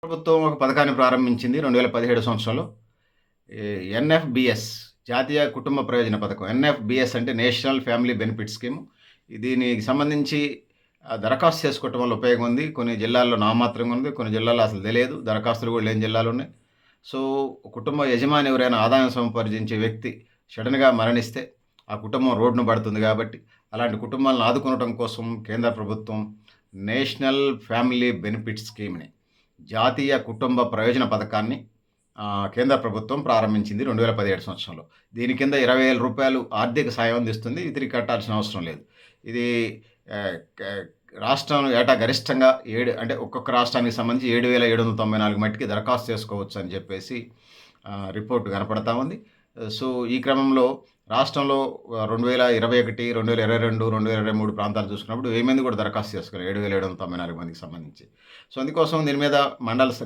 ప్రభుత్వం ఒక పథకాన్ని ప్రారంభించింది 2017 సంవత్సరంలో. ఈ ఎన్ఎఫ్‌బీఎస్ జాతీయ కుటుంబ ప్రయోజన పథకం. ఎన్ఎఫ్‌బీఎస్ అంటే నేషనల్ ఫ్యామిలీ బెనిఫిట్ స్కీమ్. దీనికి సంబంధించి దరఖాస్తు చేసుకోవటం వల్ల ఉపయోగం ఉంది. కొన్ని జిల్లాల్లో నామమాత్రంగా ఉంది. కొన్ని జిల్లాల్లో అసలు తెలియదు. దరఖాస్తులు కూడా లేని జిల్లాలున్నాయి. సో, కుటుంబ యజమాని ఎవరైనా ఆదాయం సముపార్జించే వ్యక్తి సడెన్‌గా మరణిస్తే ఆ కుటుంబం రోడ్డున పడుతుంది కాబట్టి, అలాంటి కుటుంబాలను ఆదుకోవటం కోసం కేంద్ర ప్రభుత్వం నేషనల్ ఫ్యామిలీ బెనిఫిట్ స్కీమ్‌ని జాతీయ కుటుంబ ప్రయోజన పథకాన్ని కేంద్ర ప్రభుత్వం ప్రారంభించింది 2017 సంవత్సరంలో. దీని కింద రూ. 20,000 ఆర్థిక సాయం అందిస్తుంది. ఇది తిరిగి కట్టాల్సిన అవసరం లేదు. ఇది ఆహ్, క రాష్ట్రం ఏటా గరిష్టంగా అంటే ఒక్కొక్క రాష్ట్రానికి సంబంధించి 7,794 మట్టికి దరఖాస్తు చేసుకోవచ్చు అని చెప్పేసి రిపోర్ట్ కనపడతా ఉంది. సో, ఈ క్రమంలో రాష్ట్రంలో 2021, 2022, 2023 ప్రాంతాలు చూసుకున్నప్పుడు 1000 మంది కూడా దరఖాస్తు చేసుకోవాలి. 7,794 మందికి సంబంధించి. సో, అందుకోసం దీని మీద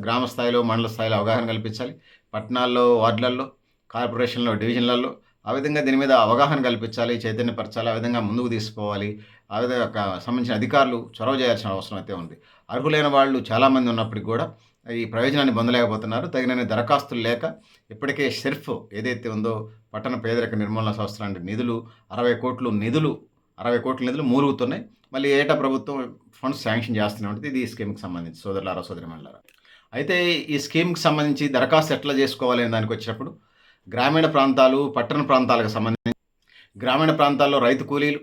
గ్రామ స్థాయిలో, మండల స్థాయిలో అవగాహన కల్పించాలి. పట్టణాల్లో, వార్డులల్లో, కార్పొరేషన్‌లో, డివిజన్‌లలో ఆ విధంగా దీని మీద అవగాహన కల్పించాలి, చైతన్యపరచాలి. ఆ విధంగా ముందుకు తీసుకుపోవాలి. ఆ విధంగా సంబంధించిన అధికారులు చొరవ చేయాల్సిన అవసరం అయితే ఉంది. అర్హులైన వాళ్ళు చాలామంది ఉన్నప్పటికి కూడా ఈ ప్రయోజనాన్ని పొందలేకపోతున్నారు. తగినన్ని దరఖాస్తులు లేక ఇప్పటికే సెర్ఫ్ ఏదైతే ఉందో పట్టణ పేదరిక నిర్మూలన సంస్థ లాంటి నిధులు 60 కోట్ల నిధులు మూలుగుతున్నాయి. మళ్ళీ ఏటా ప్రభుత్వం ఫండ్స్ శాంక్షన్ చేస్తూనే ఉంటుంది. ఇది ఈ స్కీమ్‌కి సంబంధించి సోదరులారా, సోదరీమణులారా. అయితే ఈ స్కీమ్‌కి సంబంధించి దరఖాస్తు ఎట్లా చేసుకోవాలి అనే దానికొచ్చినప్పుడు గ్రామీణ ప్రాంతాలు, పట్టణ ప్రాంతాలకు సంబంధించి గ్రామీణ ప్రాంతాల్లో రైతు కూలీలు,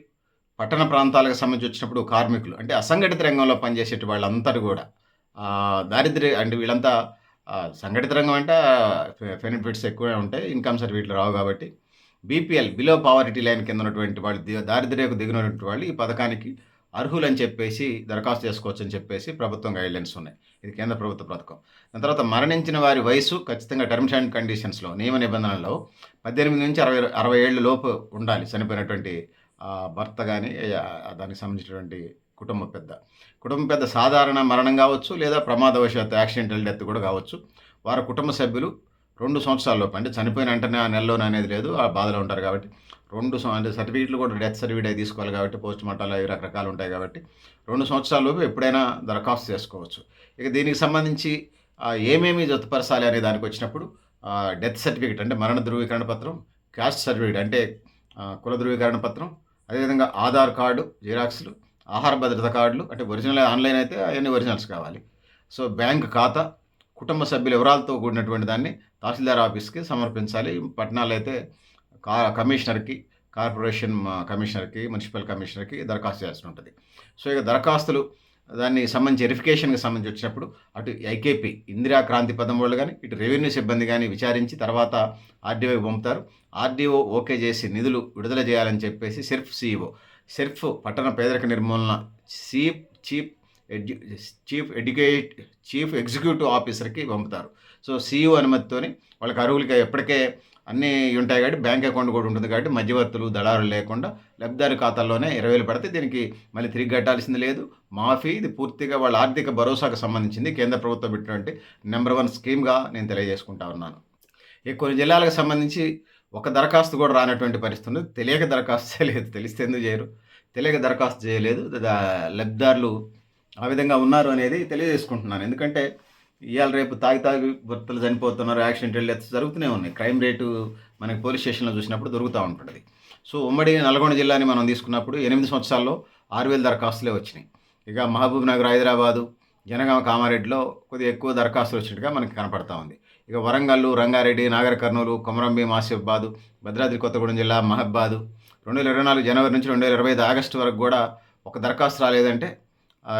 పట్టణ ప్రాంతాలకు సంబంధించి వచ్చినప్పుడు కార్మికులు అంటే అసంఘటిత రంగంలో పనిచేసేటి వాళ్ళందరూ కూడా అంటే వీళ్ళంతా సంఘటిత రంగం అంటే బెనిఫిట్స్ ఎక్కువే ఉంటాయి. ఇన్‌కమ్ సర్టిఫికేట్లు రావు కాబట్టి బీపీఎల్ బిలో పావర్టీ లైన్ కింద ఉన్నటువంటి వాళ్ళు దారిద్ర్యకు దిగినటువంటి వాళ్ళు ఈ పథకానికి అర్హులని చెప్పేసి దరఖాస్తు చేసుకోవచ్చని చెప్పేసి ప్రభుత్వం గైడ్‌లైన్స్ ఉన్నాయి. ఇది కేంద్ర ప్రభుత్వ పథకం. దాని తర్వాత మరణించిన వారి వయసు ఖచ్చితంగా టర్మ్స్ అండ్ కండిషన్స్‌లో నియమ నిబంధనల్లో 18-60 ఏళ్ల లోపు ఉండాలి చనిపోయినటువంటి భర్త గాని, దానికి సంబంధించినటువంటి కుటుంబ పెద్ద సాధారణ మరణం కావచ్చు, లేదా ప్రమాదవశాత్తు యాక్సిడెంటల్ డెత్ కూడా కావచ్చు. వారి కుటుంబ సభ్యులు 2 సంవత్సరాల లోపు అంటే చనిపోయిన వెంటనే ఆ నెలలోనే అనేది లేదు. ఆ బాధలో ఉంటారు కాబట్టి అంటే సర్టిఫికేట్లు కూడా డెత్ సర్టిఫికేట్ అయి తీసుకోవాలి కాబట్టి పోస్ట్ మార్టాలు అవి రకరకాలు ఉంటాయి కాబట్టి 2 సంవత్సరాల లోపు ఎప్పుడైనా దరఖాస్తు చేసుకోవచ్చు. ఇక దీనికి సంబంధించి ఏమేమి జతపరచాలి అనే దానికి వచ్చినప్పుడు డెత్ సర్టిఫికేట్ అంటే మరణ ధృవీకరణ పత్రం, క్యాస్ట్ సర్టిఫికేట్ అంటే కుల ధృవీకరణ పత్రం, అదేవిధంగా ఆధార్ కార్డు జిరాక్స్‌లు, ఆహార భద్రత కార్డులు అంటే ఒరిజినల్ ఆన్‌లైన్ అయితే అవన్నీ ఒరిజినల్స్ కావాలి. సో, బ్యాంక్ ఖాతా, కుటుంబ సభ్యుల వివరాలతో కూడినటువంటి దాన్ని తహసీల్దార్ ఆఫీస్‌కి సమర్పించాలి. పట్టణాల్లో అయితే కమిషనర్‌కి, కార్పొరేషన్ కమిషనర్‌కి, మున్సిపల్ కమిషనర్‌కి దరఖాస్తు చేయాల్సి ఉంటుంది. సో, ఇక దరఖాస్తులు దానికి సంబంధించి వెరిఫికేషన్‌కి సంబంధించి వచ్చినప్పుడు అటు ఐకేపీ ఇందిరా క్రాంతి పథకం వాళ్ళు గాని, ఇటు రెవెన్యూ సిబ్బంది గాని విచారించి తర్వాత ఆర్‌డీఓకి పంపుతారు. ఆర్‌డీఓ ఓకే చేసి నిధులు విడుదల చేయాలని చెప్పేసి సెర్ఫ్ పట్టణ పేదరిక నిర్మూలన చీఫ్ చీఫ్ ఎడ్యు చీఫ్ ఎగ్జిక్యూటివ్ ఆఫీసర్‌కి పంపుతారు. సో, సీఈఓ అనుమతితోని వాళ్ళకి అర్హులకి ఎప్పటికే అన్నీ ఉంటాయి కాబట్టి బ్యాంక్ అకౌంట్ కూడా ఉంటుంది కాబట్టి మధ్యవర్తులు, దళారులు లేకుండా లబ్ధిదారు ఖాతాల్లోనే 20,000 పడితే దీనికి మళ్ళీ తిరిగి కట్టాల్సింది లేదు. మాఫీ ఇది పూర్తిగా వాళ్ళ ఆర్థిక భరోసాకు సంబంధించింది. కేంద్ర ప్రభుత్వం పెట్టినటువంటి నంబర్ 1 స్కీమ్‌గా నేను తెలియజేసుకుంటా ఉన్నాను. ఈ కొన్ని జిల్లాలకు సంబంధించి ఒక దరఖాస్తు కూడా రానటువంటి పరిస్థితి ఉంది. తెలియక దరఖాస్తు చేయలేదు. తెలిస్తే ఎందుకు చేయరు? తెలియక దరఖాస్తు చేయలేదు. లబ్ధిదారులు ఆ విధంగా ఉన్నారు అనేది తెలియజేసుకుంటున్నాను. ఎందుకంటే ఇయాల రేపు తాగి భర్తలు చనిపోతున్నారు, యాక్సిడెంటల్ డెత్స్ జరుగుతూనే ఉన్నాయి. క్రైమ్ రేటు మనకి పోలీస్ స్టేషన్‌లో చూసినప్పుడు దొరుకుతూ ఉంటది. సో, ఉమ్మడి నల్గొండ జిల్లాని మనం తీసుకున్నప్పుడు 8 సంవత్సరాల్లో 6,000 దరఖాస్తులే వచ్చినాయి. ఇక మహబూబ్ నగర్, హైదరాబాదు, జనగామ, కామారెడ్డిలో కొద్దిగా ఎక్కువ దరఖాస్తులు వచ్చినట్టుగా మనకి కనపడతా ఉంది. ఇక వరంగల్లు, రంగారెడ్డి, నాగర్ కర్నూలు, కొమరంభీం, ఆసిఫాబాదు, భద్రాద్రి కొత్తగూడెం జిల్లా, మహబాదు 2024 జనవరి నుంచి 2025 ఆగస్టు వరకు కూడా ఒక దరఖాస్తు రాలేదంటే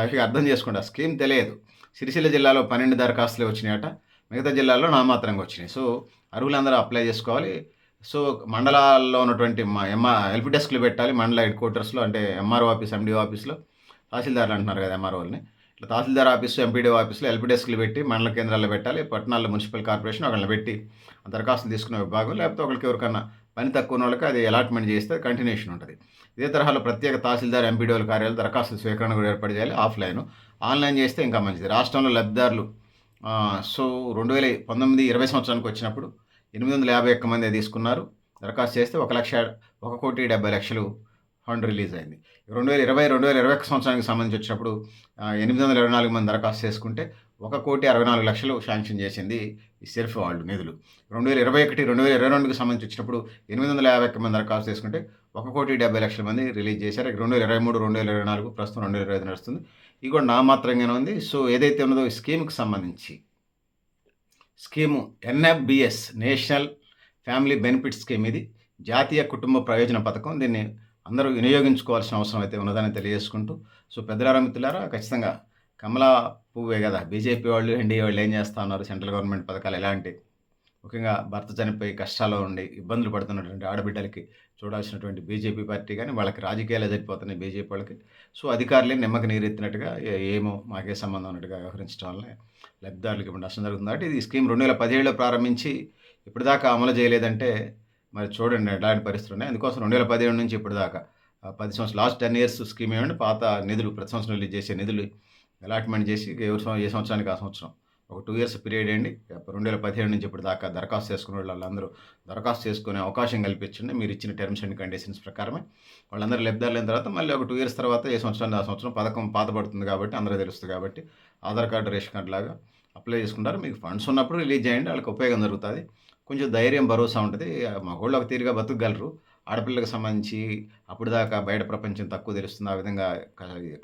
ఇక అర్థం చేసుకోండి ఆ స్కీమ్ తెలియదు. సిరిసిల్ల జిల్లాలో 12 దరఖాస్తులే వచ్చినాయట. మిగతా జిల్లాల్లో నామమాత్రంగా వచ్చినాయి. సో, అర్హులందరూ అప్లై చేసుకోవాలి. సో, మండలాల్లో ఉన్నటువంటి హెల్ప్ డెస్క్‌లు పెట్టాలి. మండల హెడ్ క్వార్టర్స్‌లో అంటే ఎంఆర్ఓ ఆఫీస్, ఎండీఓ ఆఫీస్‌లో తహసీల్దార్లు అంటున్నారు కదా ఎంఆర్ఓలని. ఇట్లా తహసీల్దార్ ఆఫీసు, ఎంపీడీఓ ఆఫీస్‌లో హెల్ప్ డెస్క్‌లు పెట్టి మండల కేంద్రాల్లో పెట్టాలి. పట్టణాల్లో మున్సిపల్ కార్పొరేషన్ ఒకళ్ళని పెట్టి దరఖాస్తులు తీసుకునే విభాగం లేకపోతే ఒకళ్ళకి ఎవరికన్నా పని తక్కువ ఉన్న వాళ్ళకి అది అలాట్మెంట్ చేస్తే కంటిన్యూషన్ ఉంటుంది. ఇదే తరహాలో ప్రత్యేక తహసీల్దార్, ఎంపీడీఓల కార్యాలయాలు దరఖాస్తుల స్వీకరణ కూడా ఏర్పాటు చేయాలి. ఆఫ్‌లైన్, ఆన్‌లైన్ చేస్తే ఇంకా మంచిది. రాష్ట్రంలో లబ్ధిదారులు సో 2019, 20 సంవత్సరానికి వచ్చినప్పుడు 851 మందే తీసుకున్నారు. దరఖాస్తు చేస్తే 1,70,00,000 ఫండ్ రిలీజ్ అయింది. 2020, 2021 సంవత్సరానికి సంబంధించి వచ్చినప్పుడు 824 మంది దరఖాస్తు చేసుకుంటే 1,64,00,000 శాంక్షన్ చేసింది ఈ సెర్ఫ్ వాళ్ళు నిధులు. 2021, 2022కి సంబంధించి వచ్చినప్పుడు 851 మంది దరఖాస్తు చేసుకుంటే 1,70,00,000 మంది రిలీజ్ చేశారు. 2023, 2024 ప్రస్తుతం 2025 నడుస్తుంది. ఇది కూడా నామాత్రంగానే ఉంది. సో ఏదైతే ఉన్నదో ఈ స్కీమ్‌కి సంబంధించి scheme ఎన్ఎఫ్బిఎస్ national family benefit scheme ఇది. జాతీయ కుటుంబ ప్రయోజన పథకం. దీన్ని అందరూ వినియోగించుకోవాల్సిన అవసరం అయితే ఉన్నదని తెలియజేసుకుంటూ, సో పెద్దలారా, మిత్రులారా, ఖచ్చితంగా కమలా పువ్వే కదా! బీజేపీ వాళ్ళు, ఎన్డీఏ వాళ్ళు ఏం చేస్తా ఉన్నారు, సెంట్రల్ గవర్నమెంట్ పథకాలు ఎలాంటి, ముఖ్యంగా భర్త చనిపోయి కష్టాల్లో ఉండి ఇబ్బందులు పడుతున్నటువంటి ఆడబిడ్డలకి చూడాల్సినటువంటి బీజేపీ పార్టీ కానీ వాళ్ళకి రాజకీయాలే సరిపోతున్నాయి బీజేపీ వాళ్ళకి. సో అధికారులే నిమ్మకి నీరెత్తినట్టుగా ఏమో మాకే సంబంధం అన్నట్టుగా వ్యవహరించడం వల్లనే లబ్ధిదారులకు ఇప్పుడు నష్టం జరుగుతుంది. కాబట్టి ఇది స్కీమ్ 2017లో ప్రారంభించి ఇప్పటిదాకా అమలు చేయలేదంటే మరి చూడండి ఎలాంటి పరిస్థితులు ఉన్నాయి. అందుకోసం 2017 నుంచి ఇప్పటిదాకా 10 సంవత్సరాలు, లాస్ట్ 10 ఇయర్స్ స్కీమ్ ఏమంటే పాత నిధులు ప్రతి సంవత్సరం రిలీజ్ చేసే నిధులు అలాట్మెంట్ చేసి ఏ సంవత్సరానికి ఆ సంవత్సరం ఒక 2 ఇయర్స్ పీరియడ్ అండి. 2017 నుంచి ఇప్పటిదాకా దరఖాస్తు చేసుకునే వాళ్ళందరూ దరఖాస్తు చేసుకునే అవకాశం కల్పించండి. మీరు ఇచ్చిన టర్మ్స్ అండ్ కండిషన్స్ ప్రకారమే వాళ్ళందరూ లబ్ధిదారులైన తర్వాత మళ్ళీ ఒక 2 ఇయర్స్ తర్వాత ఏ సంవత్సరానికి ఆ సంవత్సరం పథకం పాతపడుతుంది కాబట్టి అందరూ తెలుస్తుంది కాబట్టి ఆధార్ కార్డు, రేషన్ కార్డు లాగా అప్లై చేసుకుంటారు. మీకు ఫండ్స్ ఉన్నప్పుడు రిలీజ్ చేయండి, వాళ్ళకి ఉపయోగం జరుగుతుంది. కొంచెం ధైర్యం, భరోసా ఉంటుంది. మగోళ్ళు ఒక తీరుగా బతకగలరు. ఆడపిల్లలకు సంబంధించి అప్పటిదాకా బయట ప్రపంచం తక్కువ తెలుస్తుంది. ఆ విధంగా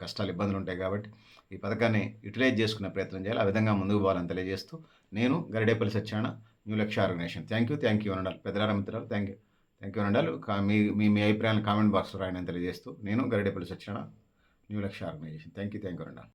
కష్టాలు, ఇబ్బందులు ఉంటాయి కాబట్టి ఈ పథకాన్ని యుటిలైజ్ చేసుకునే ప్రయత్నం చేయాలి. ఆ విధంగా ముందుకు పోవాలని తెలియజేస్తూ నేను Garidepalli Satyanarayana, new Lakshya organisation. Thank you అనండాలి. పెద్దలారా, మిత్రులారా, థ్యాంక్ యూ అనండాలి. మీ మీ అభిప్రాయాలను కామెంట్ బాక్స్లో రాయని తెలియజేస్తూ నేను Garidepalli Satyanarayana, new Lakshya organisation. Thank you అనండాలి.